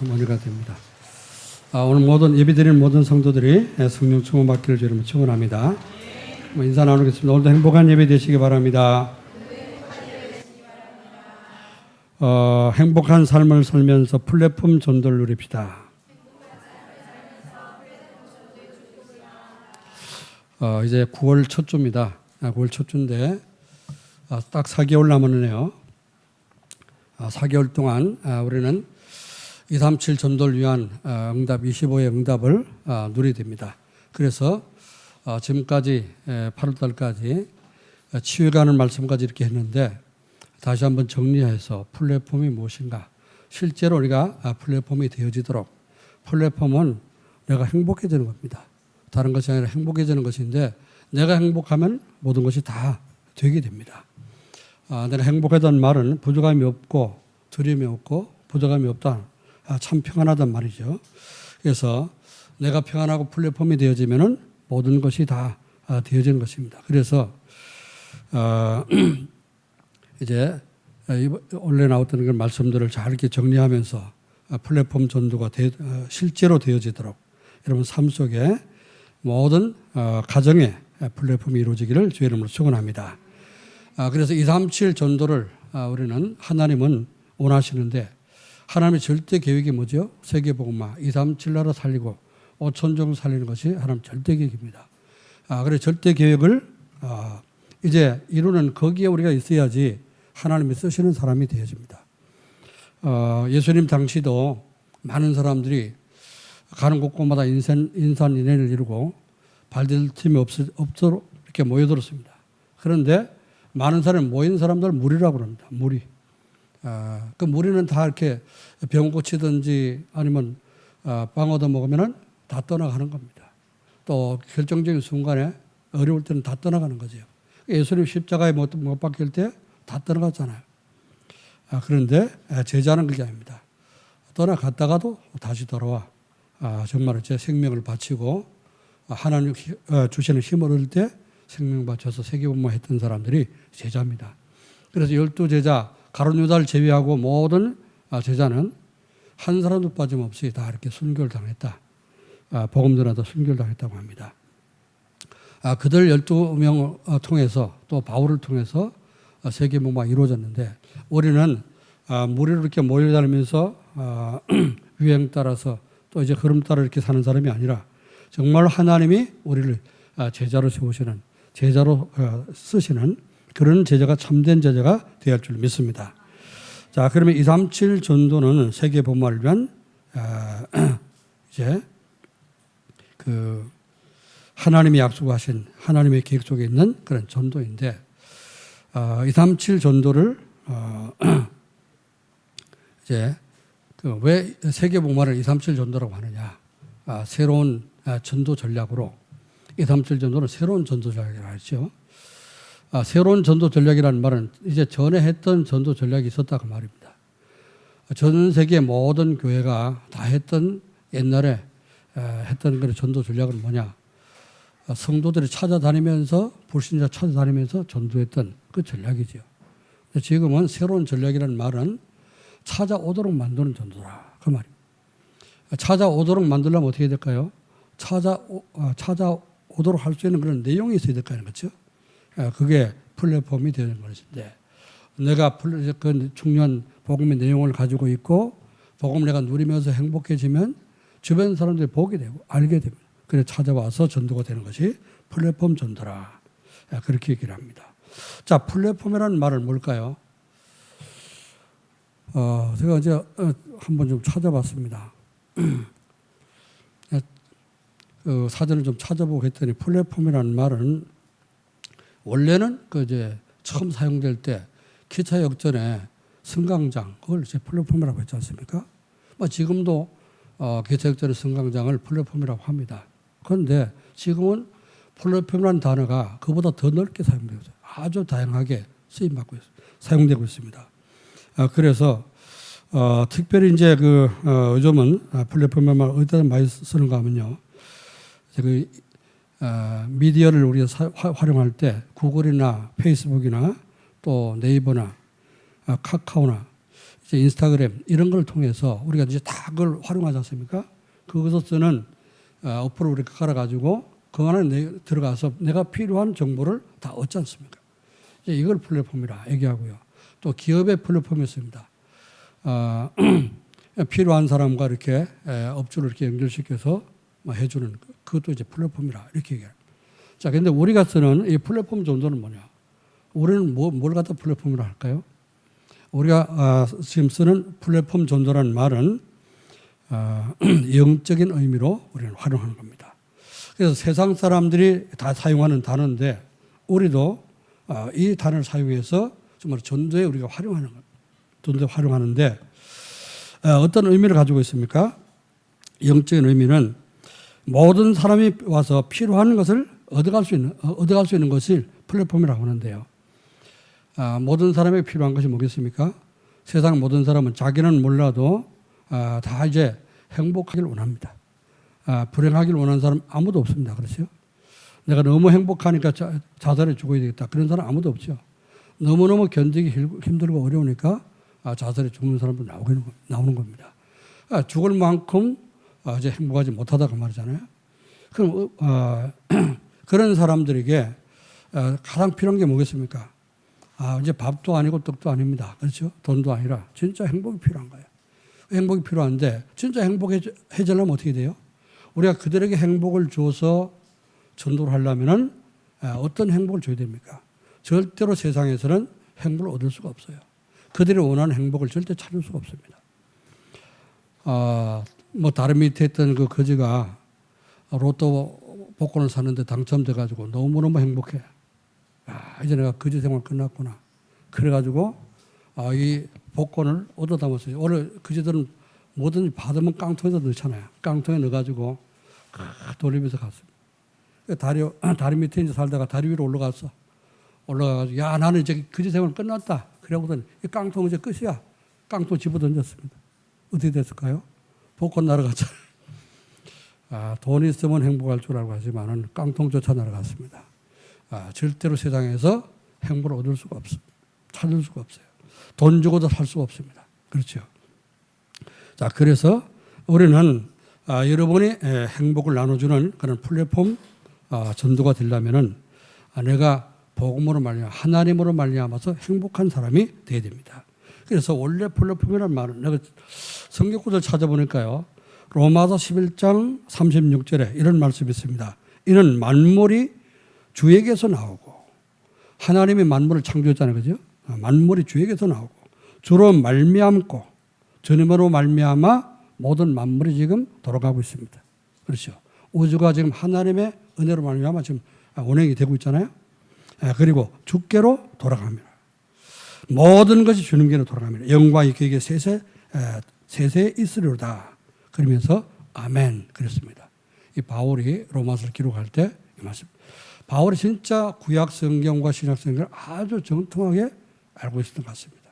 은혜가 됩니다. 오늘 모든 예배드리는 모든 성도들이 성령 충만 받기를 주님으로 축원합니다. 인사 나누겠습니다. 오늘도 행복한 예배 되시기 바랍니다. 행복한 삶을 살면서 플랫폼 전도를 누립시다. 이제 9월 첫 주입니다. 9월 첫 주인데 딱 4개월 남았네요. 4개월 동안 우리는 237 전도를 위한 응답 25의 응답을 누리게 됩니다. 그래서 지금까지 8월달까지 치유가는 말씀까지 이렇게 했는데 다시 한번 정리해서 플랫폼이 무엇인가, 실제로 우리가 플랫폼이 되어지도록, 플랫폼은 내가 행복해지는 겁니다. 다른 것이 아니라 행복해지는 것인데 내가 행복하면 모든 것이 다 되게 됩니다. 내가 행복하다는 말은 부족함이 없고 두려움이 없고 부족함이 없다. 참 평안하단 말이죠. 그래서 내가 평안하고 플랫폼이 되어지면은 모든 것이 다 되어지는 것입니다. 그래서 이제 원래 나왔던 그런 말씀들을 잘 이렇게 정리하면서 플랫폼 전도가 실제로 되어지도록 여러분 삶 속에 모든 가정의 플랫폼이 이루어지기를 주의 이름으로 축원합니다. 그래서 237 전도를 우리는 하나님은 원하시는데 하나님의 절대 계획이 뭐죠? 세계복음화 237 나라 살리고 5천종 살리는 것이 하나님 절대 계획입니다. 그래서 절대 계획을 이제 이루는 거기에 우리가 있어야지 하나님이 쓰시는 사람이 되어집니다. 예수님 당시도 많은 사람들이 가는 곳곳마다 인산인해를 이루고 발들 틈이 없도록 이렇게 모여들었습니다. 그런데 많은 사람이 모인 사람들 무리라고 합니다. 무리. 그 무리는 다 이렇게 병 고치든지 아니면 빵 얻어 먹으면은 다 떠나가는 겁니다. 또 결정적인 순간에 어려울 때는 다 떠나가는 거죠. 예수님 십자가에 못 박힐 때 다 떠나갔잖아요. 그런데 제자는 그게 아닙니다. 떠나갔다가도 다시 돌아와. 정말 제 생명을 바치고 하나님 주시는 힘을 얻을 때 생명 바쳐서 세계복음화 했던 사람들이 제자입니다. 그래서 12제자 가룟 유다를 제외하고 모든 제자는 한 사람도 빠짐없이 다 이렇게 순교를 당했다. 복음 전하다 순교를 당했다고 합니다. 그들 12명을 통해서 또 바울을 통해서 세계복음화가 이루어졌는데 우리는 무리로 이렇게 모여다니면서 유행 따라서 또 이제 흐름 따라 이렇게 사는 사람이 아니라 정말 하나님이 우리를 제자로 세우시는, 제자로 쓰시는 그런 제자가 참된 제자가 되어야 할 줄 믿습니다. 자, 그러면 237 전도는 세계 복음화를 위한 이제 그 하나님이 약속하신 하나님의 계획 속에 있는 그런 전도인데 237 전도를 이제 왜 세계 복음화를 237 전도라고 하느냐? 새로운 전도 전략으로 237 전도는 새로운 전도 전략이라고 하죠. 새로운 전도 전략이라는 말은 이제 전에 했던 전도 전략이 있었다 그 말입니다. 전 세계 모든 교회가 다 했던 옛날에 했던 그런 전도 전략은 뭐냐? 성도들이 찾아다니면서 불신자 찾아다니면서 전도했던 그 전략이죠. 지금은 새로운 전략이라는 말은 찾아오도록 만드는 전도라 그 말입니다. 찾아오도록 만들려면 어떻게 될까요? 찾아오도록 할 수 있는 그런 내용이 있어야 될 거 아니에요, 그렇죠? 그게 플랫폼이 되는 것인데 내가 그 중요한 복음의 내용을 가지고 있고 복음을 내가 누리면서 행복해지면 주변 사람들이 보게 되고 알게 됩니다. 그래서 찾아와서 전도가 되는 것이 플랫폼 전도라. 그렇게 얘기를 합니다. 자, 플랫폼이라는 말은 뭘까요? 제가 이제 한번 좀 찾아봤습니다. 그 사전을 좀 찾아보고 했더니 플랫폼이라는 말은 원래는 그 이제 처음 사용될 때 기차 역전에 승강장 그걸 이제 플랫폼이라고 했지 않습니까? 지금도 기차 역전의 승강장을 플랫폼이라고 합니다. 그런데 지금은 플랫폼이라는 단어가 그보다 더 넓게 사용되고 있어요. 아주 다양하게 쓰임받고 있어요. 사용되고 있습니다. 그래서 특별히 이제 요즘은 플랫폼을 어디다 많이 쓰는가 하면요. 미디어를 우리가 활용할 때 구글이나 페이스북이나 또 네이버나 카카오나 이제 인스타그램 이런 걸 통해서 우리가 이제 다 그걸 활용하지 않습니까? 그것을 쓰는 어플을 우리가 깔아가지고 그 안에 들어가서 내가 필요한 정보를 다 얻지 않습니까? 이제 이걸 플랫폼이라 얘기하고요. 또 기업의 플랫폼이 있습니다. 필요한 사람과 이렇게 업주를 이렇게 연결시켜서 해주는 그것도 이제 플랫폼이라 이렇게 얘기합니다. 자, 근데 우리가 쓰는 이 플랫폼 정도는 뭐냐? 우리는 뭘 갖다 플랫폼이라 할까요? 우리가 지금 쓰는 플랫폼 전도라는 말은 영적인 의미로 우리는 활용하는 겁니다. 그래서 세상 사람들이 다 사용하는 단어인데 우리도 이 단어를 사용해서 정말 전도에 우리가 활용하는 겁니다. 전도에 활용하는데 어떤 의미를 가지고 있습니까? 영적인 의미는 모든 사람이 와서 필요한 것을 얻어갈 수 있는 것을 플랫폼이라고 하는데요. 모든 사람에게 필요한 것이 뭐겠습니까? 세상 모든 사람은 자기는 몰라도 다 이제 행복하길 원합니다. 불행하길 원하는 사람 아무도 없습니다. 그렇죠? 내가 너무 행복하니까 자살해 죽어야 되겠다. 그런 사람 아무도 없죠. 너무너무 견디기 힘들고 어려우니까 자살해 죽는 사람도 나오는 겁니다. 죽을 만큼 이제 행복하지 못하다가 말이잖아요. 그럼 그런 사람들에게 가장 필요한 게 뭐겠습니까? 이제 밥도 아니고 떡도 아닙니다. 그렇죠? 돈도 아니라 진짜 행복이 필요한 거예요. 행복이 필요한데 진짜 행복해지려면 어떻게 돼요? 우리가 그들에게 행복을 줘서 전도를 하려면은 어떤 행복을 줘야 됩니까? 절대로 세상에서는 행복을 얻을 수가 없어요. 그들이 원하는 행복을 절대 찾을 수가 없습니다. 다른 밑에 있던 그 거지가 로또 복권을 샀는데 당첨돼가지고 너무너무 행복해. 이제 내가 거지 생활 끝났구나. 그래가지고 이 복권을 얻어 담았어요. 원래 거지들은 뭐든지 받으면 깡통에다 넣잖아요. 깡통에 넣어가지고 돌리면서 갔습니다. 다리 밑에 이제 살다가 다리 위로 올라가가지고 야 나는 이제 거지 생활 끝났다. 그러고는 이 깡통 이제 끝이야. 깡통 집어 던졌습니다. 어떻게 됐을까요? 복권 날아갔잖아요. 돈 있으면 행복할 줄 알고 하지만은 깡통조차 날아갔습니다. 절대로 세상에서 행복을 얻을 수가 없습니다. 찾을 수가 없어요. 돈 주고도 살 수가 없습니다. 그렇죠. 자, 그래서 우리는 여러분이 행복을 나눠주는 그런 플랫폼 전도가 되려면은 내가 복음으로 말미암아 하나님으로 말미암아서 행복한 사람이 되어야 됩니다. 그래서 원래 플랫폼이라는 말은 내가 성경 구절 찾아보니까요. 로마서 11장 36절에 이런 말씀이 있습니다. 이는 만물이 주에게서 나오고 하나님이 만물을 창조했잖아요. 그죠? 만물이 주에게서 나오고 주로 말미암고 주님으로 말미암아 모든 만물이 지금 돌아가고 있습니다. 그렇죠? 우주가 지금 하나님의 은혜로 말미암아 지금 운행이 되고 있잖아요. 그리고 주께로 돌아갑니다. 모든 것이 주님께로 돌아갑니다. 영광이 그에게 세세 있으리로다. 그러면서 아멘 그랬습니다. 이 바울이 로마서를 기록할 때 이 말씀. 바울이 진짜 구약 성경과 신약 성경을 아주 정통하게 알고 있었던 것 같습니다.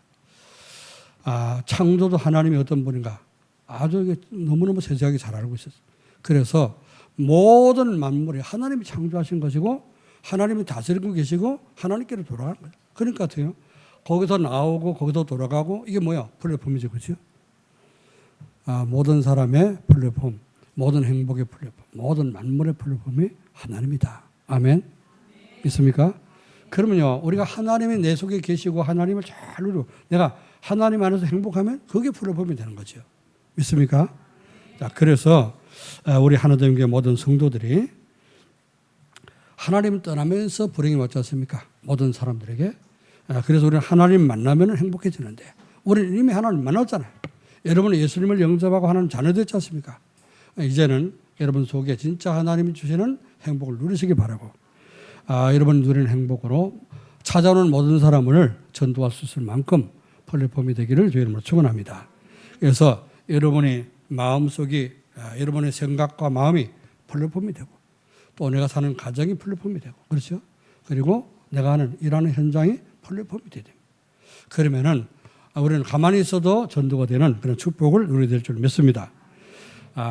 창조도 하나님이 어떤 분인가 아주 너무너무 세세하게 잘 알고 있었어요. 그래서 모든 만물이 하나님이 창조하신 것이고 하나님이 다스리고 계시고 하나님께로 돌아가는 거예요. 그러니까 같아요. 거기서 나오고 거기서 돌아가고 이게 뭐야? 플랫폼이죠. 그렇죠? 모든 사람의 플랫폼, 모든 행복의 플랫폼, 모든 만물의 플랫폼이 하나님이다. 아멘. 믿습니까? 그러면요, 우리가 하나님이 내 속에 계시고 하나님을 잘 누리고 내가 하나님 안에서 행복하면 그게 플랫폼이 되는 거죠. 믿습니까? 자, 그래서 우리 하나님교회 모든 성도들이 하나님 떠나면서 불행이 왔지 않습니까? 모든 사람들에게. 그래서 우리는 하나님 만나면 행복해지는데 우리는 이미 하나님 만났잖아요. 여러분은 예수님을 영접하고 하나님 자녀 됐지 않습니까? 이제는 여러분 속에 진짜 하나님이 주시는 행복을 누리시기 바라고 여러분 누리는 행복으로 찾아오는 모든 사람을 전도할 수 있을 만큼 플랫폼이 되기를 주의 이름으로 축원합니다. 그래서 여러분의 마음속이 여러분의 생각과 마음이 플랫폼이 되고 또 내가 사는 가정이 플랫폼이 되고 그렇죠? 그리고 내가 하는 일하는 현장이 플랫폼이 되야 됩니다. 그러면은 우리는 가만히 있어도 전도가 되는 그런 축복을 누리게 될 줄 믿습니다.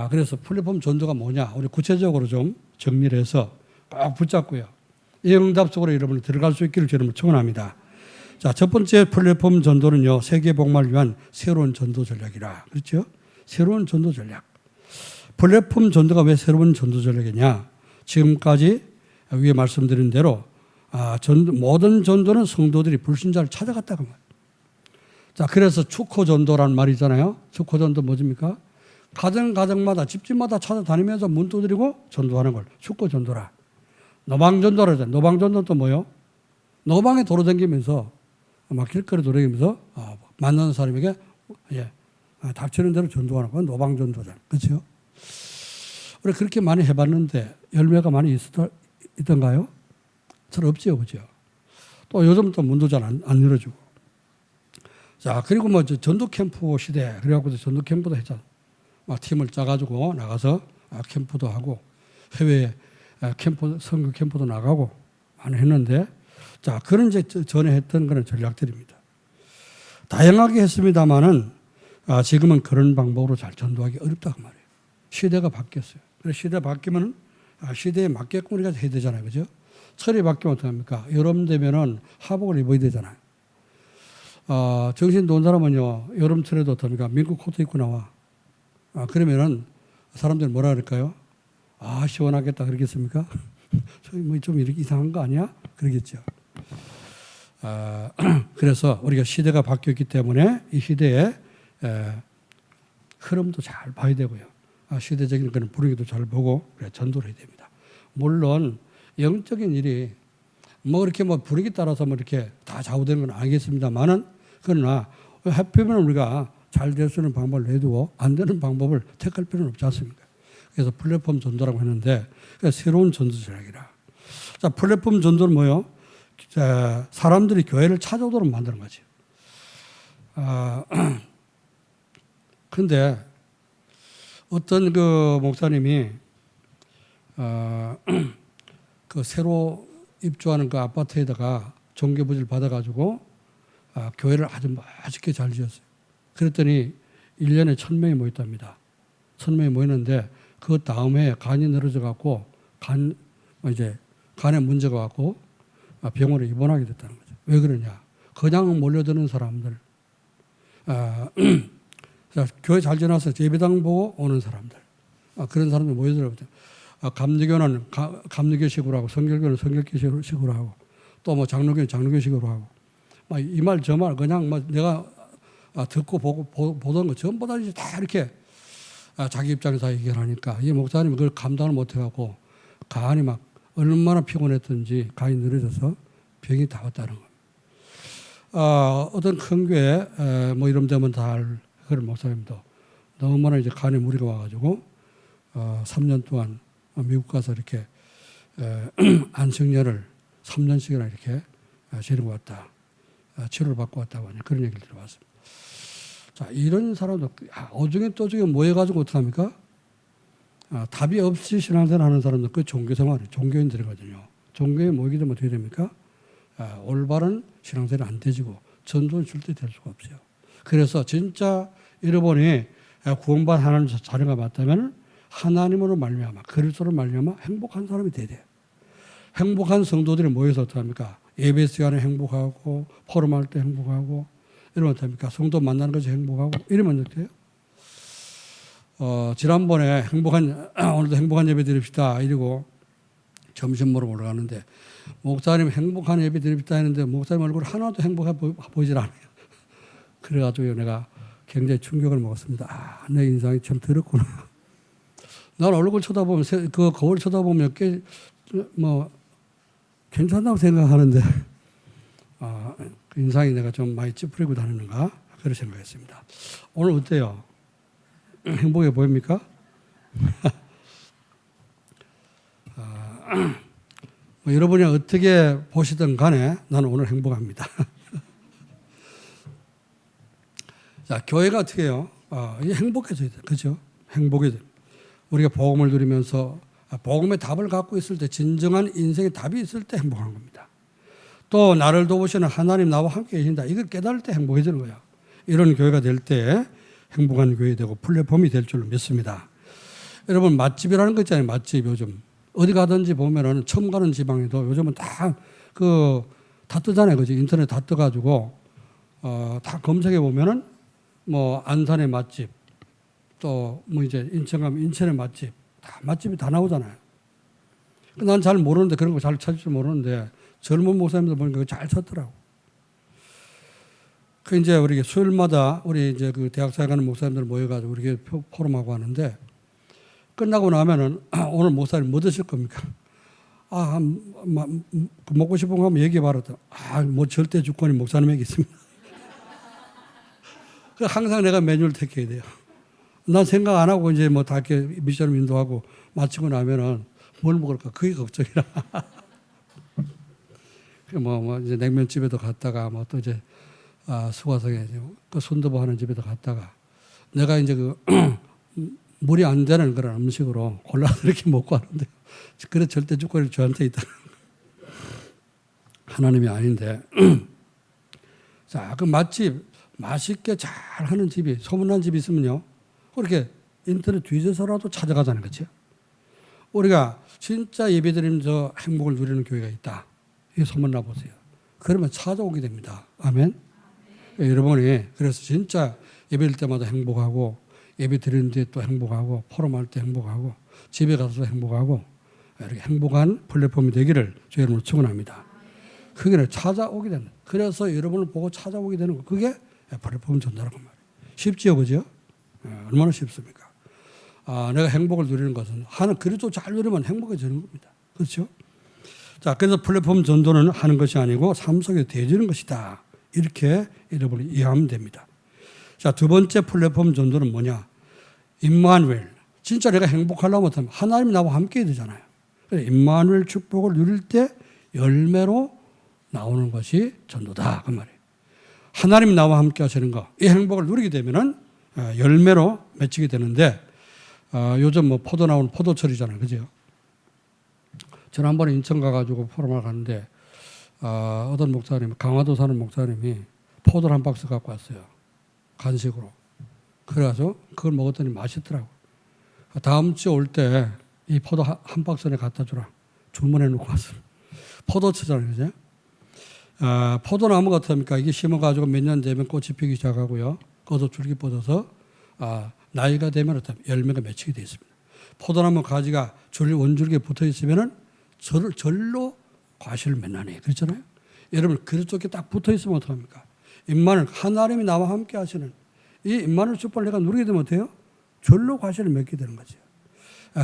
그래서 플랫폼 전도가 뭐냐? 우리 구체적으로 좀 정리를 해서 꼭 붙잡고요. 이 응답 속으로 여러분이 들어갈 수 있기를 여러분을 축원합니다. 자, 첫 번째 플랫폼 전도는요, 세계 복음을 위한 새로운 전도 전략이라. 그렇죠? 새로운 전도 전략. 플랫폼 전도가 왜 새로운 전도 전략이냐? 지금까지 위에 말씀드린 대로 모든 전도는 성도들이 불신자를 찾아갔다고 말이에요. 자, 그래서 축호 전도라는 말이 있잖아요. 축호 전도 뭐입니까? 가정마다 집집마다 찾아다니면서 문 두드리고 전도하는 걸 축호 전도라. 노방 전도라 하잖아요. 노방 전도는 또 뭐요? 노방에 돌아다니면서 막 길거리 돌아다니면서 만나는 사람에게 닥치는 대로 전도하는 건 노방 전도잖아요. 그렇죠? 우리 그렇게 많이 해봤는데 열매가 많이 있던가요? 잘 없지요, 그죠? 또 요즘 또 문도 잘 안 열어주고. 자, 그리고 뭐 전도 캠프 시대 그래갖고 전도 캠프도 했잖아. 막 팀을 짜가지고 나가서 캠프도 하고 해외 캠프 선교 캠프도 나가고 많이 했는데, 자, 그런 이제 전에 했던 그런 전략들입니다. 다양하게 했습니다만은 지금은 그런 방법으로 잘 전도하기 어렵다고 말이에요. 시대가 바뀌었어요. 그래서 시대가 바뀌면 시대에 맞게끔 우리가 해야 되잖아요, 그죠? 철이 바뀌면 어떡합니까? 여름 되면은 하복을 입어야 되잖아요. 정신 놓은 사람은요, 여름철에도 어떡합니까? 민국 코트 입고 나와. 그러면은 사람들이 뭐라 그럴까요? 시원하겠다 그러겠습니까? 좀 이렇게 이상한 거 아니야? 그러겠죠. 그래서 우리가 시대가 바뀌었기 때문에 이 시대의 흐름도 잘 봐야 되고요. 시대적인 그런 분위기도 잘 보고 그래 전도를 해야 됩니다. 물론 영적인 일이 뭐 그렇게 뭐 분위기 따라서 뭐 이렇게 다 좌우되는 건 아니겠습니다만은, 그러나 하필이면 우리가 잘 될 수 있는 방법을 내두고 안 되는 방법을 택할 필요는 없지 않습니까? 그래서 플랫폼 전도라고 했는데, 새로운 전도 전략이라. 자, 플랫폼 전도는 뭐요? 자, 사람들이 교회를 찾아오도록 만드는 거지. 근데 어떤 그 목사님이 그 새로 입주하는 그 아파트에다가 종교부지를 받아가지고 교회를 아주 맛있게 잘 지었어요. 그랬더니 1년에 1,000명이 모였답니다. 1,000명이 모였는데 그 다음에 간이 늘어져 갖고 간에 문제가 왔고 병원에 입원하게 됐다는 거죠. 왜 그러냐? 그냥 몰려드는 사람들, 교회 잘 지나서 예배당 보고 오는 사람들, 그런 사람들 모여들거든요. 감리교는 감리교식으로 하고 성결교는 성결교식으로 하고 또 뭐 장로교는 장로교식으로 하고 이 말 저 말 그냥 뭐 내가 듣고 보던 거 전부 다 이렇게 자기 입장에서 얘기하니까 이 목사님이 그걸 감당을 못해갖고 간이 막 얼마나 피곤했던지 간이 늘어져서 병이 다 왔다는 겁니다. 어떤 큰 교회 뭐 이런 데면 다 알 그런 목사님도 너무나 이제 간에 무리가 와가지고 3년 동안 미국 가서 이렇게 안식년을 3년씩이나 이렇게 지내고 왔다. 치료를 받고 왔다고 하는 그런 얘기를 들어봤습니다. 자, 이런 사람도 어중에 떠중에 모여가지고 어떡합니까? 답이 없이 신앙생활 하는 사람들 그 종교생활이 종교인들이거든요. 종교에 모이게 되면 어떻게 됩니까? 올바른 신앙생활이 안 되지고 전도는 절대 될 수가 없어요. 그래서 진짜 여러분이 구원받은 하나님 자녀가 맞다면 하나님으로 말미암아 그리스도로 말미암아 행복한 사람이 돼야 돼요. 행복한 성도들이 모여서 어떡합니까? 예배 시간에 행복하고 포럼할 때 행복하고 이러면 어떡합니까? 성도 만나는 것이 행복하고 이러면 어떡해요? 지난번에 오늘도 행복한 예배 드립시다 이러고 점심 먹으러 올라가는데 목사님 행복한 예배 드립시다 했는데 목사님 얼굴 하나도 행복해 보이질 않아요. 그래가지고 내가 굉장히 충격을 먹었습니다. 내 인상이 참 더럽구나. 난 얼굴 쳐다보면 그 거울 쳐다보면 꽤 뭐 괜찮다고 생각하는데 그 인상이 내가 좀 많이 찌푸리고 다니는가 그런 생각했습니다. 오늘 어때요? 행복해 보입니까? 뭐 여러분이 어떻게 보시든 간에 나는 오늘 행복합니다. 자, 교회가 어떻게 해요? 행복해져야 돼요. 그죠? 행복해져야 돼요. 우리가 복음을 누리면서 복음의 답을 갖고 있을 때 진정한 인생의 답이 있을 때 행복한 겁니다. 또 나를 도우시는 하나님 나와 함께 계신다. 이걸 깨달을 때 행복해지는 거예요. 이런 교회가 될 때 행복한 교회 되고 플랫폼이 될 줄로 믿습니다. 여러분 맛집이라는 거 있잖아요. 맛집 요즘 어디 가든지 보면은 처음 가는 지방에도 요즘은 다 다 뜨잖아요. 그죠? 인터넷 다 떠가지고, 다 검색해 보면은 뭐 안산의 맛집, 또 뭐 이제 인천 가면 인천의 맛집, 다 맛집이 다 나오잖아요. 난 잘 모르는데, 그런 거 잘 찾을 줄 모르는데, 젊은 목사님들 보니까 그거 잘 찾더라고. 그 이제 우리 수요일마다 우리 이제 그 대학사에 가는 목사님들 모여가지고 우리 포럼하고 하는데, 끝나고 나면은 오늘 목사님 뭐 드실 겁니까? 먹고 싶은 거 하면 얘기해 봐라. 뭐 절대 주권이 목사님에게 있습니다. 항상 내가 메뉴를 택해야 돼요. 난 생각 안 하고 이제 뭐 다 이렇게 미션을 인도하고 마치고 나면은 뭘 먹을까? 그게 걱정이라. 뭐 이제 냉면집에도 갔다가 뭐 또 이제 수과성에 그 손두부 하는 집에도 갔다가 내가 이제 그 물이 안 되는 그런 음식으로 골라서 이렇게 먹고 하는데 그래 절대 주권이 저한테 있다. 하나님이 아닌데. 자, 그 맛집 맛있게 잘 하는 집이 소문난 집이 있으면요. 그렇게 인터넷 뒤져서라도 찾아가자는 거죠. 우리가 진짜 예배드리면 저 행복을 누리는 교회가 있다. 이게 소문나 보세요. 그러면 찾아오게 됩니다. 아멘. 여러분이 그래서 진짜 예배일 때마다 행복하고 예배 드리는 데 또 행복하고 포럼할 때 행복하고 집에 가서도 행복하고 이렇게 행복한 플랫폼이 되기를 주의 이름으로 축원합니다. 그게 찾아오게 된다. 그래서 여러분을 보고 찾아오게 되는 거. 그게 플랫폼 전달하는 말이에요. 쉽지요, 그죠? 얼마나 쉽습니까? 내가 행복을 누리는 것은 하는 그리스도 잘 누리면 행복해지는 겁니다. 그렇죠? 자, 그래서 플랫폼 전도는 하는 것이 아니고 삶 속에 대해지는 것이다. 이렇게 여러분이 이해하면 됩니다. 자, 두 번째 플랫폼 전도는 뭐냐? 임마누엘. 진짜 내가 행복하려고 하면 하나님이 나와 함께 해야 되잖아요. 그래서 임마누엘 축복을 누릴 때 열매로 나오는 것이 전도다. 그 말이에요. 하나님이 나와 함께 하시는 거, 이 행복을 누리게 되면은 열매로 맺히게 되는데, 요즘 뭐 포도 나오는 포도철이잖아요. 그죠? 지난번에 인천 가가지고 포럼을 가는데, 어떤 목사님, 강화도 사는 목사님이 포도를 한 박스 갖고 왔어요. 간식으로. 그래가지고 그걸 먹었더니 맛있더라고. 다음 주에 올 때 이 포도 한 박스에 갖다 주라. 주문해 놓고 왔어요. 포도철이잖아요. 그죠? 포도나무가 어떻습니까? 이게 심어가지고 몇 년 되면 꽃이 피기 시작하고요. 거기서 줄기 뻗어서 나이가 되면 열매가 맺히게 되어 있습니다. 포도나무 가지가 원줄기에 붙어 있으면은 절로 과실을 맺나니 그렇잖아요. 여러분 그쪽에 딱 붙어 있으면 어떡합니까? 임마누엘 하나님이 나와 함께 하시는 이 임마누엘 축복을 내가 누리게 되면 어때요? 절로 과실을 맺게 되는 거죠.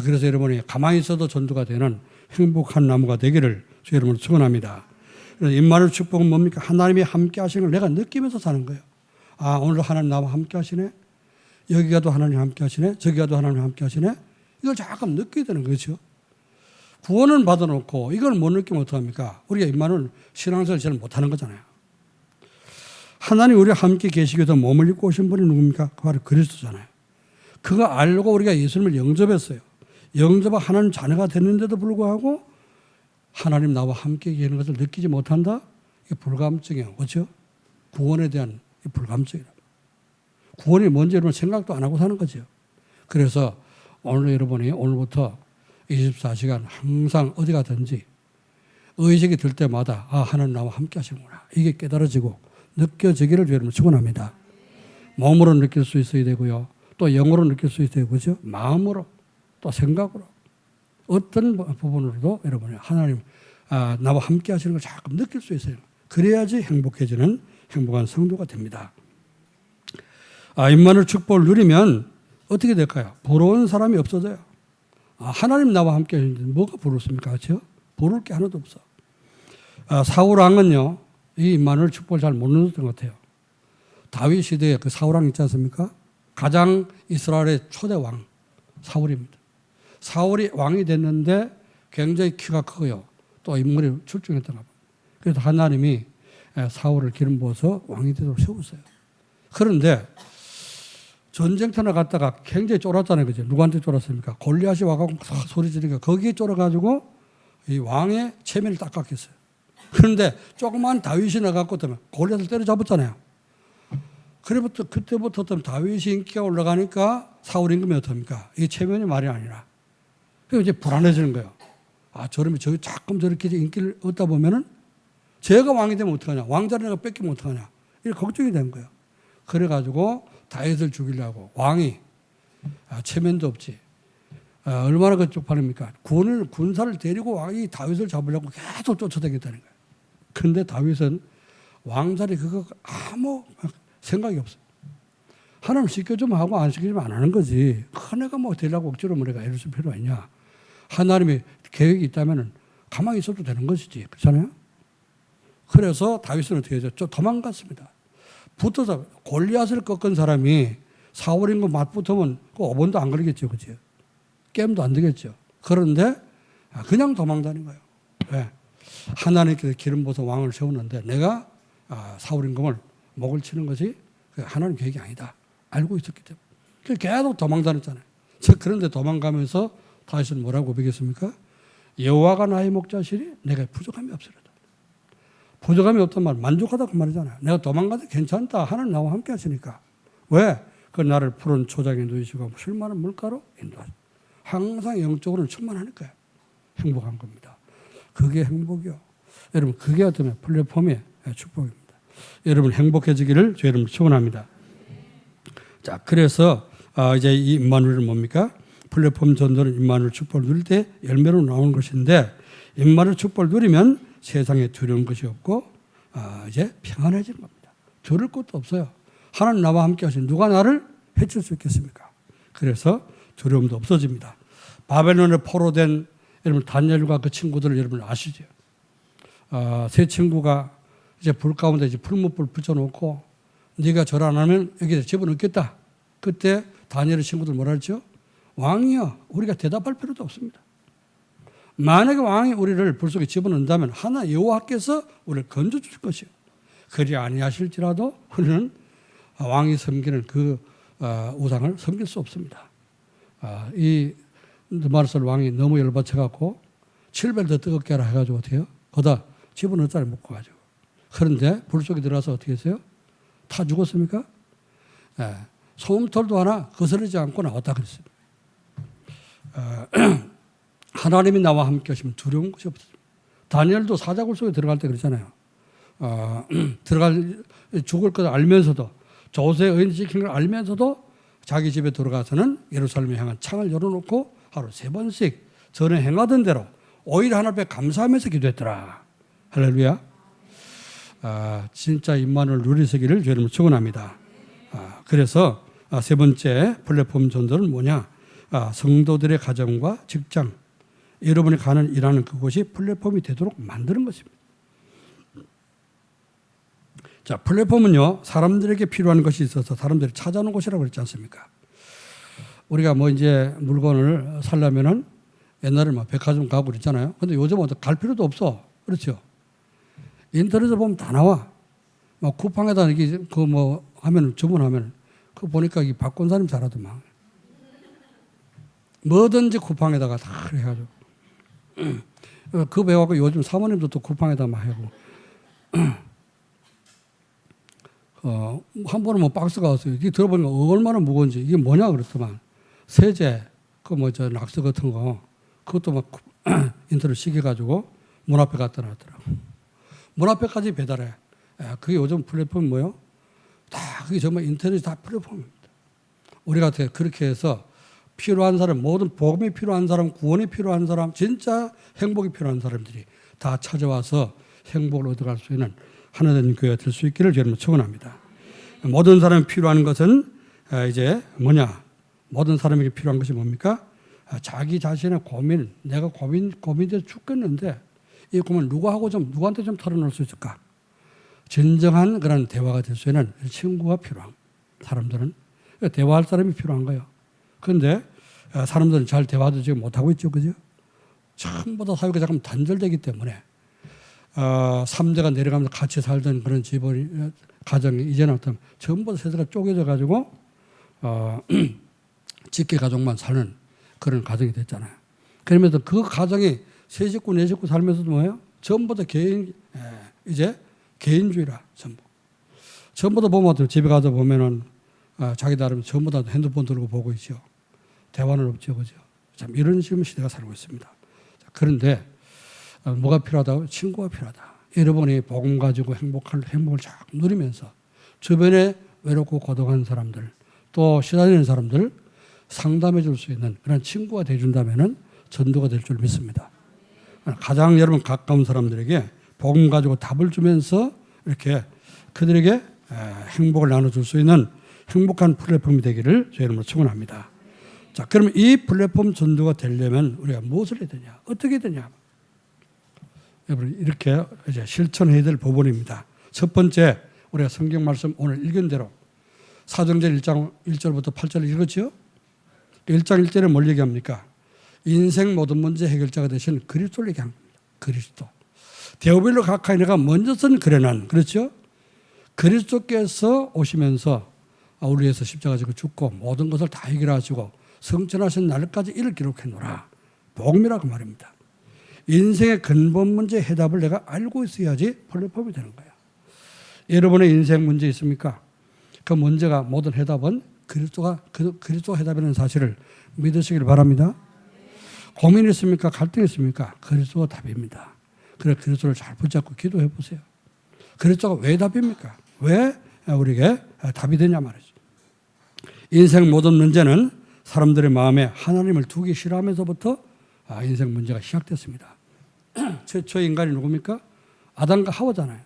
그래서 여러분이 가만히 있어도 전도가 되는 행복한 나무가 되기를 주 여러분을 축원합니다. 임마누엘 축복은 뭡니까? 하나님이 함께 하시는 걸 내가 느끼면서 사는 거예요. 오늘 하나님 나와 함께 하시네. 여기 가도 하나님 함께 하시네. 저기 가도 하나님 함께 하시네. 이걸 잠깐 느끼게 되는 거죠. 구원은 받아놓고 이걸 못 느끼면 어떡합니까? 우리가 임마누엘 신앙생활을 잘 못하는 거잖아요. 하나님 우리와 함께 계시기 위해서 몸을 입고 오신 분이 누굽니까? 그 바로 그리스도잖아요. 그거 알고 우리가 예수님을 영접했어요. 영접한 하나님 자녀가 됐는데도 불구하고 하나님 나와 함께 계시는 것을 느끼지 못한다? 이게 불감증이에요. 그렇죠? 구원에 대한 불감증이라. 구원이 뭔지 여러분 생각도 안 하고 사는 거죠. 그래서 오늘 여러분이 오늘부터 24시간 항상 어디 가든지 의식이 들 때마다 하나님 나와 함께 하시는구나. 이게 깨달아지고 느껴지기를 여러분 축원합니다. 몸으로 느낄 수 있어야 되고요. 또 영어로 느낄 수 있어야 되고 그렇죠? 마음으로 또 생각으로 어떤 부분으로도 여러분이 하나님 나와 함께 하시는 걸 자꾸 느낄 수 있어요. 그래야지 행복해지는 행복한 성도가 됩니다. 임마누엘 축복을 누리면 어떻게 될까요? 부러운 사람이 없어져요. 하나님 나와 함께 하시는데 뭐가 부럽습니까? 그렇죠? 부러울 게 하나도 없어. 사울 왕은요. 이 임마누엘 축복을 잘 못 누렸던 것 같아요. 다윗 시대에 그 사울 왕 있지 않습니까? 가장 이스라엘의 초대 왕 사울입니다. 사울이 왕이 됐는데 굉장히 키가 크고요. 또 인물이 출중했던가 봐요. 그래서 하나님이 사울을 기름 부어서 왕이 되도록 세웠어요. 그런데 전쟁터나 갔다가 굉장히 쫄았잖아요. 그죠? 누구한테 쫄았습니까? 골리앗이 와가지고 소리 지르니까 거기에 쫄아가지고 이 왕의 체면을 딱 깎였어요. 그런데 조그만 다윗이 나가고 골리앗을 때려잡았잖아요. 그때부터 다윗이 인기가 올라가니까 사울 임금이 어떻습니까? 이게 체면이 말이 아니라. 그래서 이제 불안해지는 거예요. 저러면 저기 자꾸 저렇게 인기를 얻다 보면은 제가 왕이 되면 어떡하냐? 왕자를 내가 뺏기면 어떡하냐? 이렇게 걱정이 된 거예요. 그래가지고 다윗을 죽이려고 왕이 체면도 없지. 얼마나 그 쪽팔립니까? 군사를 데리고 왕이 다윗을 잡으려고 계속 쫓아다녔다는 거예요. 그런데 다윗은 왕자리 그거 아무 생각이 없어요. 하나님 시켜주면 하고 안 시켜주면 안 하는 거지. 내가 뭐 되려고 억지로 내가 애를 쓸 필요가 있냐. 하나님의 계획이 있다면 가만히 있어도 되는 것이지. 그렇잖아요? 그래서 다윗은 어떻게 하죠? 좀 도망갔습니다. 붙어서 골리앗을 꺾은 사람이 사울 임금 맞붙으면 그 5분도 안 걸리겠죠. 그죠? 게임도 안 되겠죠. 그런데 그냥 도망다닌 거예요. 왜? 하나님께서 기름 부어서 왕을 세우는데 내가 사울 임금을 목을 치는 것이 하나님 계획이 아니다. 알고 있었기 때문에. 그래서 계속 도망다녔잖아요. 그런데 도망가면서 다윗은 뭐라고 고백했습니까? 여호와가 나의 목자시니 내가 부족함이 없으리라. 부족함이 없단 말 만족하다 그 말이잖아요. 내가 도망가도 괜찮다. 하나님 나와 함께 하시니까. 왜? 그 나를 푸른 초장에 누이시고 술 많은 물가로 인도하시고 항상 영적으로는 충만하니까요. 행복한 겁니다. 그게 행복이요. 여러분 그게 어쩌면 플랫폼의 축복입니다. 여러분 행복해지기를 주 여러분 축원합니다. 자, 그래서 이제 이 임마누엘은 뭡니까? 플랫폼 전도는 임마누엘 축복을 누릴 때 열매로 나오는 것인데 임마누엘 축복을 누리면 세상에 두려운 것이 없고 이제 평안해지는 겁니다. 두려울 것도 없어요. 하나님 나와 함께 하신 누가 나를 해칠 수 있겠습니까? 그래서 두려움도 없어집니다. 바벨론에 포로된 여러분 다니엘과 그 친구들을 여러분 아시죠? 세 친구가 이제 불 가운데 이제 풀무불 붙여놓고 네가 절 안 하면 여기서 집어넣겠다. 그때 다니엘의 친구들 뭐라 했죠? 왕이여 우리가 대답할 필요도 없습니다. 만약에 왕이 우리를 불 속에 집어넣는다면 하나 여호와께서 우리를 건져줄 것이요. 그리 아니하실지라도 우리는 왕이 섬기는 그 우상을 섬길 수 없습니다. 이 느마르살 왕이 너무 열받쳐갖고 7배 더 뜨겁게 하라 해가지고 어떻게 해요? 거기다 집어넣었잖아요. 묶어가지고. 그런데 불 속에 들어가서 어떻게 했어요? 다 죽었습니까? 소음털도 하나 거스르지 않고 나왔다 그랬습니다. 하나님이 나와 함께 하시면 두려운 것이 없습니다. 다니엘도 사자굴 속에 들어갈 때 그랬잖아요. 죽을 걸 알면서도 조세의 의인 지키는 걸 알면서도 자기 집에 들어가서는 예루살렘에 향한 창을 열어놓고 하루 3번씩 전에 행하던 대로 오히려 하나님 앞에 감사하면서 기도했더라. 할렐루야. 진짜 임마누엘 누리시기를 여러분 축원합니다. 그래서 세 번째 플랫폼 전도는 뭐냐? 성도들의 가정과 직장, 여러분이 일하는 그곳이 플랫폼이 되도록 만드는 것입니다. 자, 플랫폼은요, 사람들에게 필요한 것이 있어서 사람들이 찾아오는 곳이라고 그랬지 않습니까? 우리가 뭐 이제 물건을 사려면은 옛날에 막 백화점 가고 그랬잖아요. 근데 요즘은 갈 필요도 없어. 그렇죠? 인터넷에 보면 다 나와. 막 쿠팡에다 이게 그 뭐 하면 주문하면 그거 보니까 이 박권사님 잘하더만. 뭐든지 쿠팡에다가 다 해가지고. 그 배워갖고 요즘 사모님도 또 쿠팡에다 막 하고. 한 번은 뭐 박스가 왔어요. 이게 들어보니까 얼마나 무거운지 이게 뭐냐 그랬더만. 세제, 그 뭐 저 낙서 같은 거 그것도 막 인터넷 시켜가지고 문 앞에 갖다 놨더라고. 문 앞에까지 배달해. 그게 요즘 플랫폼이 뭐요? 다 그게 정말 인터넷이 다 플랫폼입니다. 우리가 그렇게 해서 필요한 사람, 모든 복음이 필요한 사람, 구원이 필요한 사람, 진짜 행복이 필요한 사람들이 다 찾아와서 행복을 얻어갈 수 있는 하나된 교회가 될 수 있기를 저는 축원합니다. 모든 사람이 필요한 것은 이제 뭐냐? 모든 사람에게 필요한 것이 뭡니까? 자기 자신의 고민, 내가 고민돼서 죽겠는데 이 고민 누구한테 좀 털어놓을 수 있을까? 진정한 그런 대화가 될 수 있는 친구가 필요한 사람들은 대화할 사람이 필요한 거예요. 그런데 사람들은 잘 대화도 지금 못하고 있죠. 그죠? 전부 다 사회가 자꾸 단절되기 때문에 3대가 내려가면서 같이 살던 그런 집안, 가정이 이제는 어떤 전부 다 세대가 쪼개져 가지고 직계 가족만 사는 그런 가정이 됐잖아요. 그러면서 그 가정이 세 식구, 네 식구 살면서도 뭐예요? 전부 다 이제 개인주의라, 전부 다 보면 집에 가서 보면은 자기 나름 전부 다 핸드폰 들고 보고 있죠. 대화는 없죠. 그죠? 참 이런 지금 시대가 살고 있습니다. 그런데 뭐가 필요하다고? 친구가 필요하다. 여러분이 복음 가지고 행복을 쫙 누리면서 주변에 외롭고 고독한 사람들 또 시달리는 사람들 상담해 줄 수 있는 그런 친구가 돼준다면 전도가 될 줄 믿습니다. 가장 여러분 가까운 사람들에게 복음 가지고 답을 주면서 이렇게 그들에게 행복을 나눠줄 수 있는 행복한 플랫폼이 되기를 저희 이름으로 축원합니다. 자, 그러면 이 플랫폼 전도가 되려면 우리가 무엇을 해야 되냐? 어떻게 되냐? 여러분 이렇게 이제 실천해야 될 부분입니다. 첫 번째 우리가 성경 말씀 오늘 읽은 대로 사도행전 1장 1절부터 8절을 읽었죠? 1장 1절에 뭘 얘기합니까? 인생 모든 문제 해결자가 되신 그리스도를 얘기합니다. 그리스도. 데오빌로 가까이 내가 먼저 쓴 글에는 그렇죠? 그리스도께서 오시면서 우리 위해서 십자가 지고 죽고 모든 것을 다 해결하시고 성천하신 날까지 이를 기록해놓으라. 복음이라고 말입니다. 인생의 근본 문제 해답을 내가 알고 있어야지 플랫폼이 되는 거예요. 여러분의 인생 문제 있습니까? 그 문제가 모든 해답은 그리스도가 해답이라는 사실을 믿으시길 바랍니다. 고민 있습니까? 갈등 있습니까? 그리스도가 답입니다. 그래 그리스도를 잘 붙잡고 기도해 보세요. 그리스도가 왜 답입니까? 왜 우리에게 답이 되냐 말이죠. 인생 모든 문제는 사람들의 마음에 하나님을 두기 싫어하면서부터 인생 문제가 시작됐습니다. 최초의 인간이 누굽니까? 아담과 하와잖아요.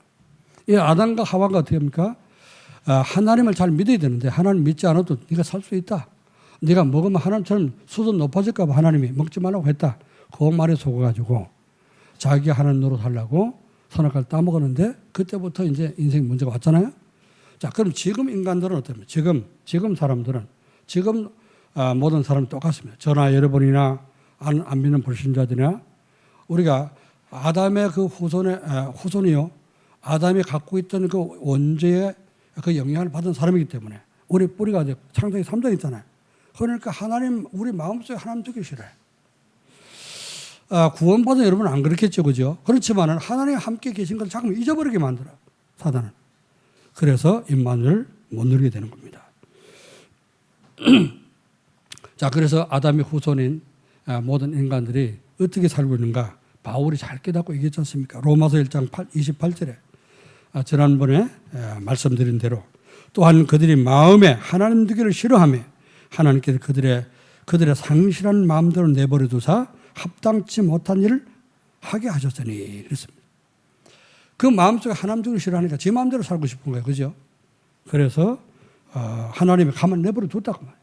이 아담과 하와가 어떻게 합니까? 하나님을 잘 믿어야 되는데 하나님 믿지 않아도 네가 살 수 있다. 네가 먹으면 하나님처럼 수준 높아질까 봐 하나님이 먹지 말라고 했다. 그 말에 속아가지고 자기가 하나님 노릇하려고 선악과를 따먹었는데 그때부터 이제 인생 문제가 왔잖아요. 자, 그럼 지금 인간들은 어떻습니까? 지금 사람들은 지금 모든 사람이 똑같습니다. 저나 여러분이나 안 믿는 불신자들이나 우리가 아담의 그 후손이요. 아담이 갖고 있던 그 원죄의 그 영향을 받은 사람이기 때문에 우리 뿌리가 이제 창세기 3장 있잖아요. 그러니까 하나님 우리 마음속에 하나님 두기 싫어요. 구원받은 여러분은 안 그렇겠죠, 그죠? 그렇지만은 하나님 함께 계신 걸 자꾸 잊어버리게 만들어 사단은. 그래서 임마누엘 못 누리게 되는 겁니다. 자, 그래서 아담의 후손인 모든 인간들이 어떻게 살고 있는가 바울이 잘 깨닫고 얘기했지 않습니까? 로마서 1장 28절에 지난번에 말씀드린 대로 또한 그들이 마음에 하나님 두기를 싫어하며 하나님께서 그들의 상실한 마음대로 내버려 두사 합당치 못한 일을 하게 하셨으니 그랬습니다. 그 마음속에 하나님 두기를 싫어하니까 제 마음대로 살고 싶은 거예요. 그죠? 그래서 하나님이 가만 내버려 뒀다고 말이에요.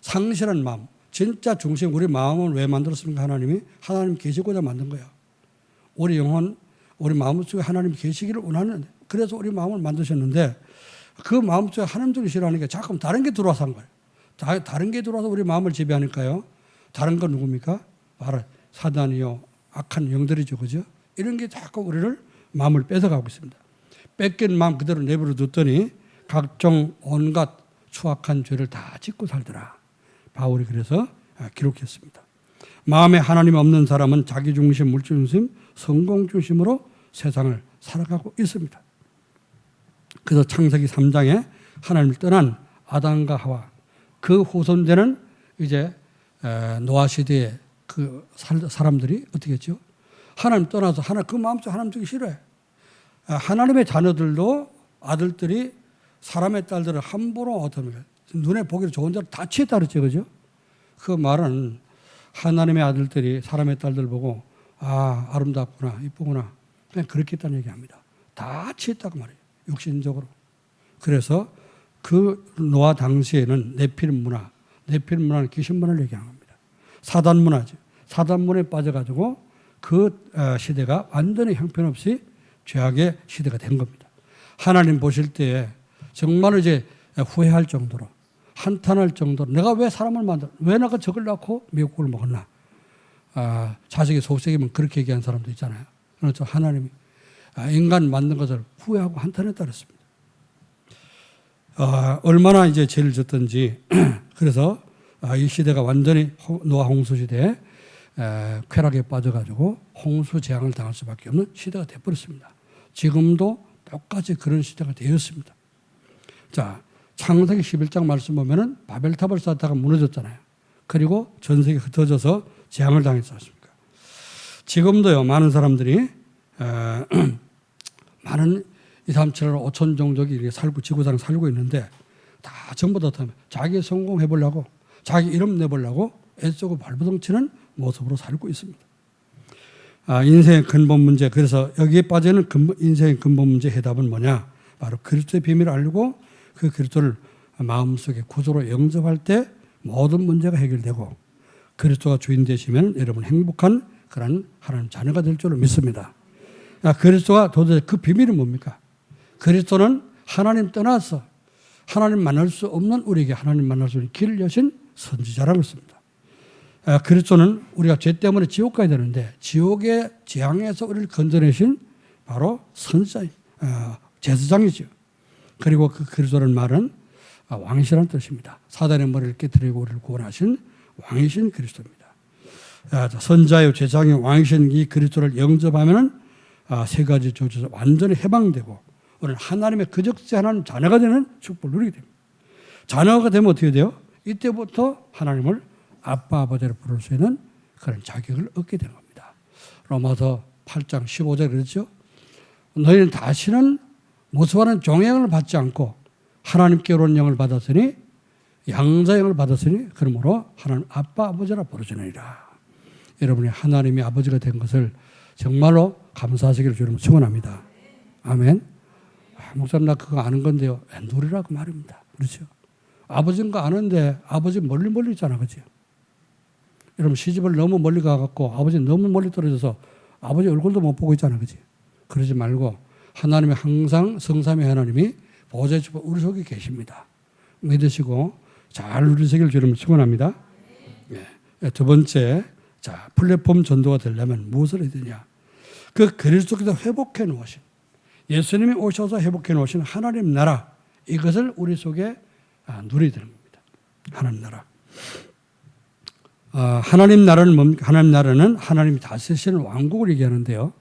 상실한 마음. 진짜 중심 우리 마음을 왜 만들었습니까? 하나님 계시고자 만든 거야. 우리 영혼 우리 마음속에 하나님이 계시기를 원하는 그래서 우리 마음을 만드셨는데 그 마음속에 하나님 두기 싫어하니까 자꾸 다른 게 들어와서 한 거예요. 다른 게 들어와서 우리 마음을 지배하니까요. 다른 건 누굽니까? 바로 사단이요. 악한 영들이죠. 그죠? 이런 게 자꾸 우리를 마음을 뺏어가고 있습니다. 뺏긴 마음 그대로 내버려 뒀더니 각종 온갖 추악한 죄를 다 짓고 살더라. 바울이 그래서 기록했습니다. 마음에 하나님 없는 사람은 자기 중심, 물질 중심, 성공 중심으로 세상을 살아가고 있습니다. 그래서 창세기 3장에 하나님을 떠난 아담과 하와 그 후손되는 이제 노아 시대의 그 사람들이 어떻게 했죠? 하나님 떠나서 그 마음속에 하나님 두기 싫어해. 하나님의 자녀들도 아들들이 사람의 딸들을 함부로 어떻게 눈에 보기로 좋은 대로 다 취했다 그랬죠. 그죠? 그 말은 하나님의 아들들이 사람의 딸들 보고 아름답구나 이쁘구나 그냥 그렇게 했다는 얘기합니다. 다 취했다고 말이에요. 육신적으로. 그래서 그 노아 당시에는 네필 문화는 귀신 문화를 얘기하는 겁니다. 사단 문화죠. 사단 문화에 빠져가지고 그 시대가 완전히 형편없이 죄악의 시대가 된 겁니다. 하나님 보실 때에 정말 이제 후회할 정도로 한탄할 정도로 내가 왜 사람을 만들어? 왜 내가 적을 낳고 미역국을 먹었나? 자식이 속썩이면 그렇게 얘기하는 사람도 있잖아요. 그렇죠. 하나님이 인간 만든 것을 후회하고 한탄했다 그랬습니다. 얼마나 이제 죄를 졌든지 그래서 이 시대가 완전히 노아 홍수 시대에 쾌락에 빠져가지고 홍수 재앙을 당할 수밖에 없는 시대가 되어버렸습니다. 지금도 똑같이 그런 시대가 되었습니다. 자, 창세기 11장 말씀 보면은 바벨탑을 쌓다가 무너졌잖아요. 그리고 전 세계에 흩어져서 재앙을 당했지 않습니까? 지금도요, 많은 사람들이 많은 2, 3, 7, 5천 종족이 이렇게 살고 지구상에 살고 있는데 다 전부 다 자기 성공해 보려고 자기 이름 내보려고 애쓰고 발버둥치는 모습으로 살고 있습니다. 인생의 근본 문제, 그래서 여기에 빠지는 인생의 근본 문제 해답은 뭐냐? 바로 그리스도의 비밀을 알고 그 그리스도를 마음속에 구조로 영접할 때 모든 문제가 해결되고 그리스도가 주인 되시면 여러분 행복한 그런 하나님 자녀가 될 줄로 믿습니다. 그리스도가 도대체 그 비밀은 뭡니까? 그리스도는 하나님 떠나서 하나님 만날 수 없는 우리에게 하나님 만날 수 있는 길을 여신 선지자라고 했습니다. 그리스도는 우리가 죄 때문에 지옥 가야 되는데 지옥의 재앙에서 우리를 건져내신 바로 선지자, 제사장이죠. 그리고 그 그리스도라는 말은 왕이시라는 뜻입니다. 사단의 머리를 깨뜨리고 우리를 구원하신 왕이신 그리스도입니다. 선자요 제사장의 왕이신 이 그리스도를 영접하면은 세 가지 조주에서 완전히 해방되고 오늘 하나님의 그적지 하나님 자녀가 되는 축복을 누리게 됩니다. 자녀가 되면 어떻게 돼요? 이때부터 하나님을 아빠 아버지로 부를 수 있는 그런 자격을 얻게 되는 겁니다. 로마서 8장 15절에 그렇죠. 너희는 다시는 모습하는 종의 영을 받지 않고 하나님께 오는 영을 받았으니 양자 영을 받았으니 그러므로 하나님 아빠 아버지라 부르시느니라. 여러분이 하나님의 아버지가 된 것을 정말로 감사하시기를 주님 축원합니다. 아멘. 목사님 나 그거 아는 건데요. 누리라고 말입니다. 그렇죠. 아버지인 거 아는데 아버지 멀리 있잖아. 그렇죠. 여러분 시집을 너무 멀리 가갖고 아버지 너무 멀리 떨어져서 아버지 얼굴도 못 보고 있잖아. 그렇지. 그러지 말고 하나님이 항상 성삼위 하나님이 보좌에 우리 속에 계십니다. 믿으시고 잘 누리시길 주님 축원합니다. 두 번째, 자 플랫폼 전도가 되려면 무엇을 해야 되냐? 그 그리스도께서 회복해 놓으신 예수님이 오셔서 회복해 놓으신 하나님 나라 이것을 우리 속에 누리게 되는 겁니다. 하나님 나라. 하나님 나라는 뭡니까? 하나님 나라는 하나님이 다스리시는 왕국을 얘기하는데요.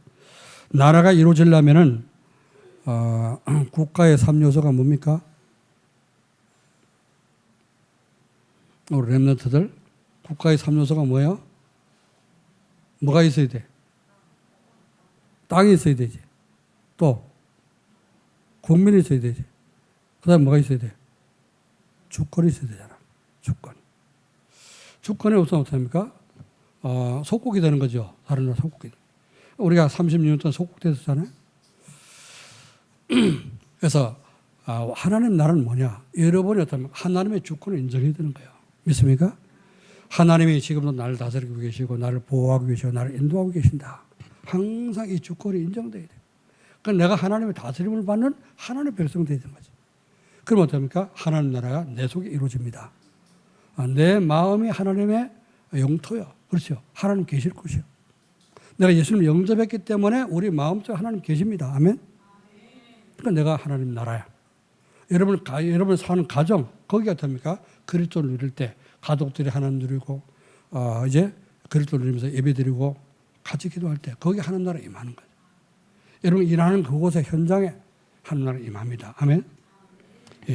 나라가 이루어지려면은 국가의 3요소가 뭡니까? 우리 렘넌트들 국가의 3요소가 뭐예요? 뭐가 있어야 돼? 땅이 있어야 되지. 또 국민이 있어야 되지. 그 다음에 뭐가 있어야 돼? 주권이 있어야 되잖아. 주권. 주권이 없으면 어떡합니까? 속국이 되는 거죠. 다른 나라 속국이. 우리가 30년 동안 속국 됐었잖아요. 그래서 하나님 나라는 뭐냐? 여러분이 어떤 하나님의 주권을 인정해야 되는 거예요. 믿습니까? 하나님이 지금도 나를 다스리고 계시고 나를 보호하고 계시고 나를 인도하고 계신다. 항상 이 주권이 인정돼야 돼요. 그러니까 내가 하나님의 다스림을 받는 하나님의 백성 되야 되는 거죠. 그럼 어떡합니까? 하나님 나라가 내 속에 이루어집니다. 내 마음이 하나님의 영토요. 그렇죠. 하나님 계실 곳이요. 내가 예수님을 영접했기 때문에 우리 마음속에 하나님 계십니다. 아멘. 그러니까 내가 하나님 나라야. 여러분 사는 가정 거기가 어떻습니까? 그리스도를 누릴 때 가족들이 하나님 누리고 이제 그리스도를 누리면서 예배드리고 같이 기도할 때 거기 하나님 나라 임하는 거죠. 여러분 일하는 그곳의 현장에 하나님 나라 임합니다. 아멘.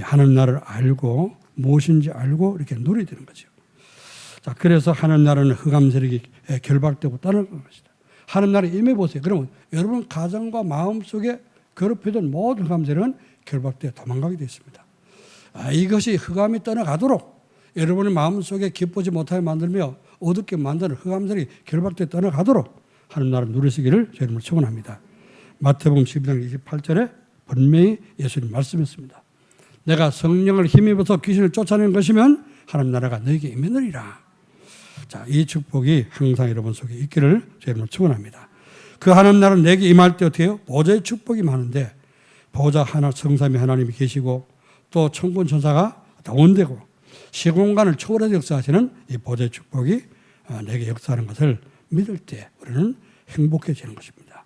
하나님 나라를 알고 무엇인지 알고 이렇게 누리게 되는 거죠. 자, 그래서 하나님 나라는 흑암 세력이 결박되고 떠날 것이다. 하나님 나라에 임해 보세요. 그러면 여러분 가정과 마음 속에 괴롭히던 모든 흑암 세력은 결박되어 도망가게 되어 있습니다. 이것이 흑암이 떠나가도록 여러분의 마음 속에 기쁘지 못하게 만들며 어둡게 만드는 흑암 세력이 결박되어 떠나가도록 하나님 나라를 누리시기를 저희를 축원합니다. 마태복음 12장 28절에 분명히 예수님 말씀했습니다. 내가 성령을 힘입어서 귀신을 쫓아내는 것이면 하나님 나라가 너에게 임하느니라. 자, 이 축복이 항상 여러분 속에 있기를 저희는 축원합니다. 그 하나님 나라는 내게 임할 때 어떻게 해요? 보좌의 축복이 많은데 보좌 하나 성삼위 하나님이 계시고 또 천군 천사가 동원되고 시공간을 초월해서 역사하시는 이 보좌의 축복이 내게 역사하는 것을 믿을 때 우리는 행복해지는 것입니다.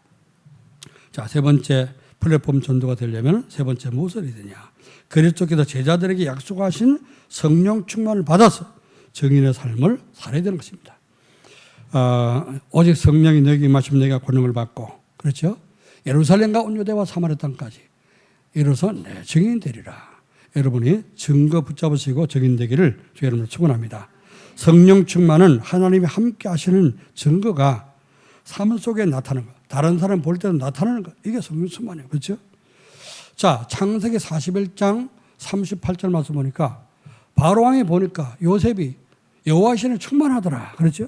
자, 세 번째 플랫폼 전도가 되려면 세 번째 무엇을 해야 되냐? 그리스도께서 제자들에게 약속하신 성령 충만을 받아서 정인의 삶을 살아야 되는 것입니다. 오직 성령이 너에게 임하시면 너희가 권능을 받고 그렇죠? 예루살렘과 온 유대와 사마리아 땅까지 이르러서 내 증인이 되리라. 여러분이 증거 붙잡으시고 증인 되기를 주 여러분을 축원합니다. 성령 충만은 하나님이 함께 하시는 증거가 삶 속에 나타나는 거. 다른 사람 볼 때도 나타나는 거. 이게 성령 충만이에요. 그렇죠? 자, 창세기 41장 38절 말씀 보니까 바로왕이 보니까 요셉이 여호와 신에 충만하더라. 그렇죠?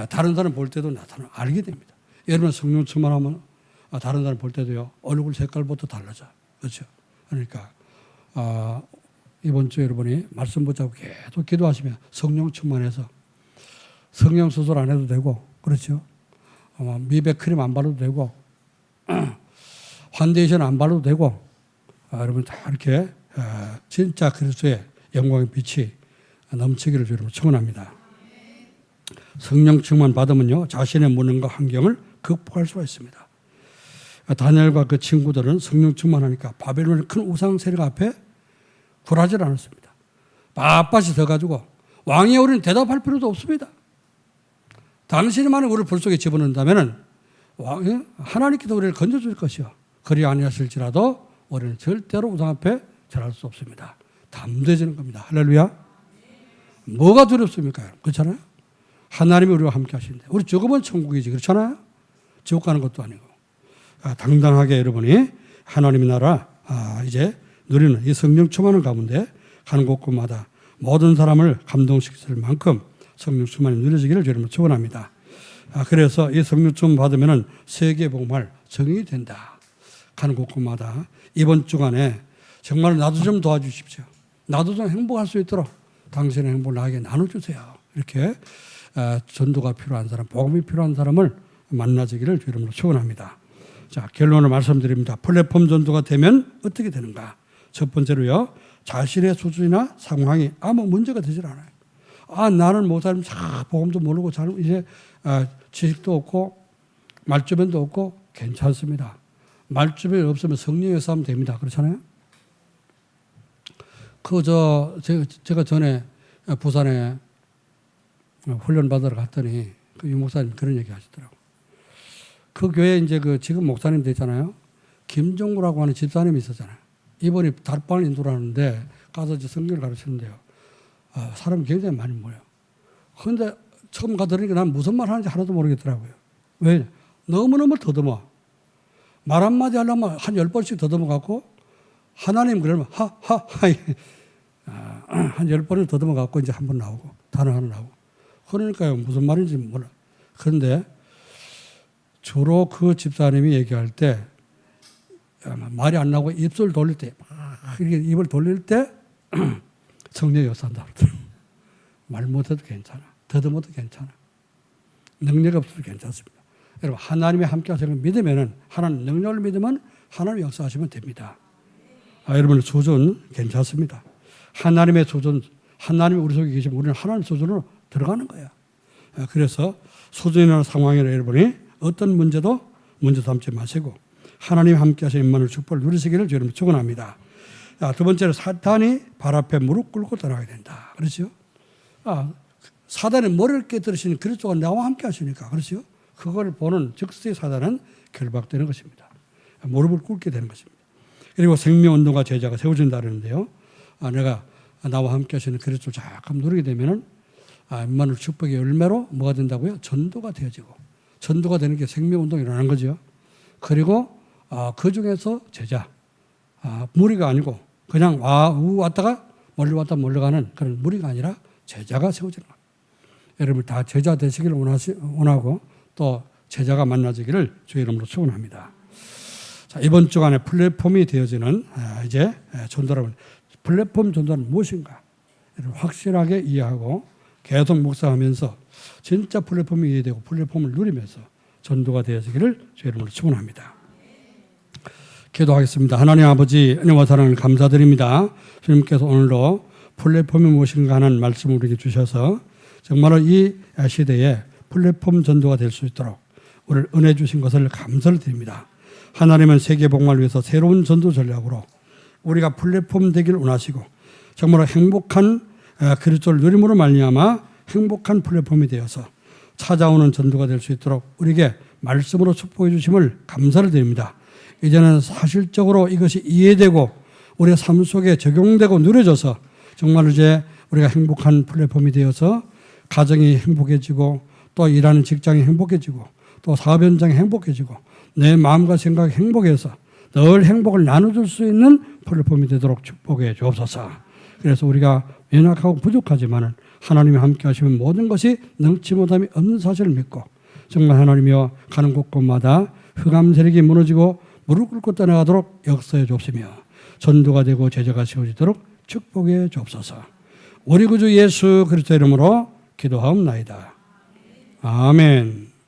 다른 사람 볼 때도 나타나 알게 됩니다. 여러분 성령 충만하면 다른 사람 볼 때도요. 얼굴 색깔부터 달라져. 그렇죠? 그러니까 이번 주에 여러분이 말씀 붙잡고 계속 기도하시면 성령 충만해서 성령 수술 안 해도 되고 그렇죠? 미백 크림 안 바르도 되고 환데이션 안 바르도 되고 여러분 다 이렇게 진짜 그리스도의 영광의 빛이 넘치기를 여러분 축원합니다. 성령 충만 받으면요 자신의 무능과 환경을 극복할 수가 있습니다. 다니엘과 그 친구들은 성령 충만하니까 바벨론의 큰 우상 세력 앞에 굴하지 않았습니다. 빳빳이 서가지고 왕이 우리는 대답할 필요도 없습니다. 당신이 만약 우리를 불 속에 집어넣는다면 하나님께서 우리를 건져줄 것이요. 그리 아니하실지라도 우리는 절대로 우상 앞에 절할 수 없습니다. 담대해지는 겁니다. 할렐루야. 뭐가 두렵습니까? 그렇잖아요. 하나님이 우리와 함께 하시는데 우리 죽으면 천국이지 그렇잖아요. 지옥 가는 것도 아니고 당당하게 여러분이 하나님의 나라 이제 누리는 이 성령 충만한 가운데 가는 곳곳마다 모든 사람을 감동시킬 만큼 성령 충만이 누려지기를 여러분 축원합니다. 그래서 이 성령 충만 받으면 세계 복음할 정이 된다. 가는 곳곳마다 이번 주간에 정말 나도 좀 도와주십시오. 나도 좀 행복할 수 있도록 당신의 행복을 나에게 나눠주세요. 이렇게 전도가 필요한 사람, 복음이 필요한 사람을 만나지기를 여러분으로 축원합니다. 자, 결론을 말씀드립니다. 플랫폼 전도가 되면 어떻게 되는가? 첫 번째로요, 자신의 수준이나 상황이 아무 문제가 되질 않아요. 나는 목사님 복음도 모르고 이제 지식도 없고 말주변도 없고 괜찮습니다. 말주변이 없으면 성령의 싸움 됩니다. 그렇잖아요? 제가 전에 부산에 훈련 받으러 갔더니 그 유 목사님 그런 얘기 하시더라고요. 그 교회에 이제 지금 목사님 되잖아요. 김종구라고 하는 집사님이 있었잖아요. 이번에 달방을 인도하는데 가서 이제 성경을 가르치는데요. 사람이 굉장히 많이 모여요. 그런데 처음 가더니까 난 무슨 말 하는지 하나도 모르겠더라고요. 왜? 너무너무 더듬어. 말 한마디 하려면 한 10번씩 더듬어 갖고 하나님 그러면 하하하 한 10번을 더듬어 갖고 이제 한 번 나오고 단어 하나 나오고 그러니까요. 무슨 말인지 몰라. 그런데 주로 그 집사님이 얘기할 때 말이 안 나오고 입술 돌릴 때 이렇게 입을 돌릴 때 성령이 역사한다. 말 못해도 괜찮아. 더듬어도 괜찮아. 능력이 없어도 괜찮습니다. 여러분 하나님이 함께 하시는 걸 믿으면 하나님 능력을 믿으면 하나님 역사하시면 됩니다. 여러분의 수준 괜찮습니다. 하나님의 수준, 하나님이 우리 속에 계시면 우리는 하나님의 수준으로 들어가는 거예요. 그래서 수준이나 상황이나 여러분이 어떤 문제도 문제 삼지 마시고 하나님이 함께 하시는 임마누엘 축복을 누리시기를 여러분 축원합니다. 두 번째로 사탄이 발 앞에 무릎 꿇고 떠나게 된다. 그렇죠? 사단의 머리를 깨뜨리시는 그리스도가 나와 함께 하시니까 그렇죠? 그걸 보는 즉시 사단은 결박되는 것입니다. 무릎을 꿇게 되는 것입니다. 그리고 생명운동가 제자가 세워진다 그러는데요. 내가 나와 함께 하시는 그리스도를 자꾸 누리게 되면은 임마누엘 축복의 열매로 뭐가 된다고요? 전도가 되어지고 전도가 되는 게 생명운동이 일어나는 거죠. 그리고 그 중에서 제자 무리가 아니고 그냥 왔다가 멀리 왔다 멀리 가는 그런 무리가 아니라 제자가 세워지는 겁니다. 여러분 다 제자 되시기를 원하고 또 제자가 만나지기를 주의 이름으로 축원합니다. 자, 이번 주간에 플랫폼이 되어지는 이제 전도라면 플랫폼 전도는 무엇인가? 확실하게 이해하고 계속 묵상하면서 진짜 플랫폼이 이해되고 플랫폼을 누리면서 전도가 되어지기를 주의 이름으로 축원합니다. 기도하겠습니다. 하나님 아버지 은혜와 사랑을 감사드립니다. 주님께서 오늘도 플랫폼이 무엇인가 하는 말씀을 우리에게 주셔서 정말로 이 시대에 플랫폼 전도가 될 수 있도록 우리를 은혜 주신 것을 감사를 드립니다. 하나님은 세계 복음을 위해서 새로운 전도 전략으로 우리가 플랫폼 되기를 원하시고 정말로 행복한 그리스도를 누림으로 말미암아 행복한 플랫폼이 되어서 찾아오는 전도가 될 수 있도록 우리에게 말씀으로 축복해 주심을 감사를 드립니다. 이제는 사실적으로 이것이 이해되고 우리의 삶 속에 적용되고 누려져서 정말 이제 우리가 행복한 플랫폼이 되어서 가정이 행복해지고 또 일하는 직장이 행복해지고 또 사업 현장이 행복해지고 내 마음과 생각이 행복해서 늘 행복을 나눠줄 수 있는 플랫폼이 되도록 축복해 주옵소서. 그래서 우리가 연약하고 부족하지만 하나님이 함께 하시면 모든 것이 능치 못함이 없는 사실을 믿고 정말 하나님이여 가는 곳곳마다 흑암 세력이 무너지고 무릎 꿇고 떠나가도록 역사해 주옵시며 전도가 되고 제자가 세워지도록 축복해 주옵소서. 우리 구주 예수 그리스도 이름으로 기도하옵나이다. 아멘.